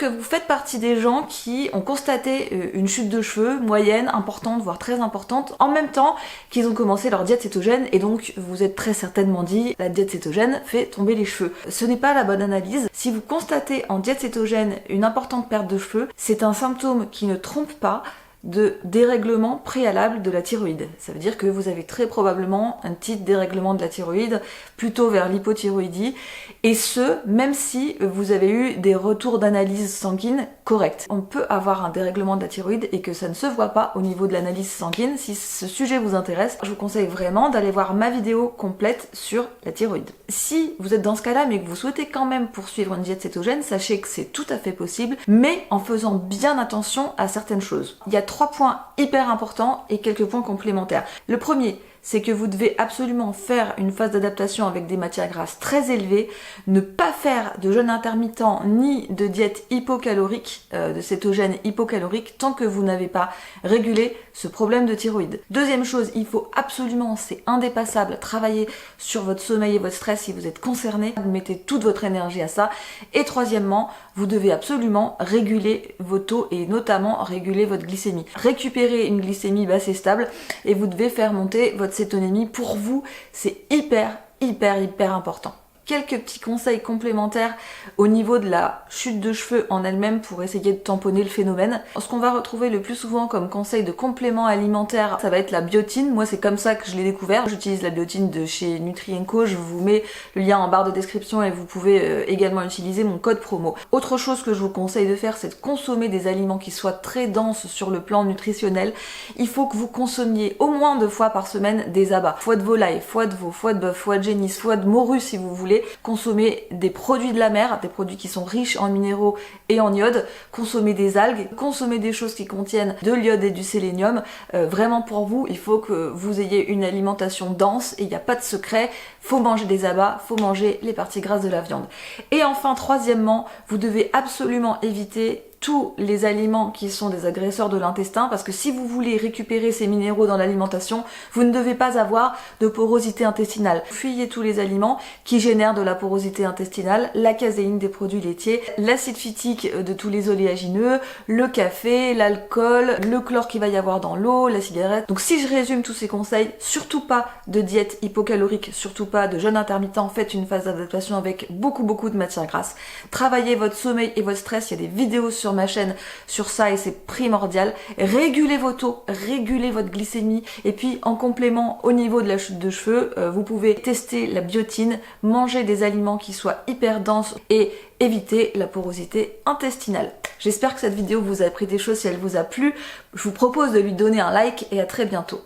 que vous faites partie des gens qui ont constaté une chute de cheveux moyenne, importante, voire très importante, en même temps qu'ils ont commencé leur diète cétogène, et donc vous êtes très certainement dit la diète cétogène fait tomber les cheveux. Ce n'est pas la bonne analyse. Si vous constatez en diète cétogène une importante perte de cheveux, c'est un symptôme qui ne trompe pas de dérèglement préalable de la thyroïde. Ça veut dire que vous avez très probablement un petit dérèglement de la thyroïde, plutôt vers l'hypothyroïdie, et ce, même si vous avez eu des retours d'analyse sanguine corrects. On peut avoir un dérèglement de la thyroïde et que ça ne se voit pas au niveau de l'analyse sanguine. Si ce sujet vous intéresse, je vous conseille vraiment d'aller voir ma vidéo complète sur la thyroïde. Si vous êtes dans ce cas-là, mais que vous souhaitez quand même poursuivre une diète cétogène, sachez que c'est tout à fait possible, mais en faisant bien attention à certaines choses. Il y a 3 points hyper importants et quelques points complémentaires. Le premier, c'est que vous devez absolument faire une phase d'adaptation avec des matières grasses très élevées, ne pas faire de jeûne intermittent ni de diète hypocalorique, de cétogène hypocalorique, tant que vous n'avez pas régulé ce problème de thyroïde. Deuxième chose, il faut absolument, c'est indépassable, travailler sur votre sommeil et votre stress si vous êtes concerné, vous mettez toute votre énergie à ça. Et troisièmement, vous devez absolument réguler vos taux et notamment réguler votre glycémie. Récupérer une glycémie basse et stable et vous devez faire monter votre cétonémie. Pour vous, c'est hyper important. Quelques petits conseils complémentaires au niveau de la chute de cheveux en elle-même pour essayer de tamponner le phénomène. Ce qu'on va retrouver le plus souvent comme conseil de complément alimentaire, ça va être la biotine. Moi, c'est comme ça que je l'ai découvert. J'utilise la biotine de chez Nutrienco. Je vous mets le lien en barre de description et vous pouvez également utiliser mon code promo. Autre chose que je vous conseille de faire, c'est de consommer des aliments qui soient très denses sur le plan nutritionnel. Il faut que vous consommiez au moins 2 fois par semaine des abats. Foie de volaille, foie de veau, foie de bœuf, foie de génisse, foie de morue si vous voulez. Consommer des produits de la mer, des produits qui sont riches en minéraux et en iode, consommer des algues, consommer des choses qui contiennent de l'iode et du sélénium. Vraiment pour vous, il faut que vous ayez une alimentation dense et il n'y a pas de secret, faut manger des abats, faut manger les parties grasses de la viande. Et enfin, troisièmement, vous devez absolument éviter tous les aliments qui sont des agresseurs de l'intestin, parce que si vous voulez récupérer ces minéraux dans l'alimentation, vous ne devez pas avoir de porosité intestinale. Fuyez tous les aliments qui génèrent de la porosité intestinale, la caséine des produits laitiers, l'acide phytique de tous les oléagineux, le café, l'alcool, le chlore qu'il va y avoir dans l'eau, la cigarette. Donc si je résume tous ces conseils, surtout pas de diète hypocalorique, surtout pas de jeûne intermittent, faites une phase d'adaptation avec beaucoup de matières grasses. Travaillez votre sommeil et votre stress, il y a des vidéos sur ma chaîne sur ça et c'est primordial. Régulez vos taux, régulez votre glycémie, et puis en complément au niveau de la chute de cheveux, vous pouvez tester la biotine, manger des aliments qui soient hyper denses et éviter la porosité intestinale. J'espère que cette vidéo vous a appris des choses. Si elle vous a plu, je vous propose de lui donner un like et à très bientôt.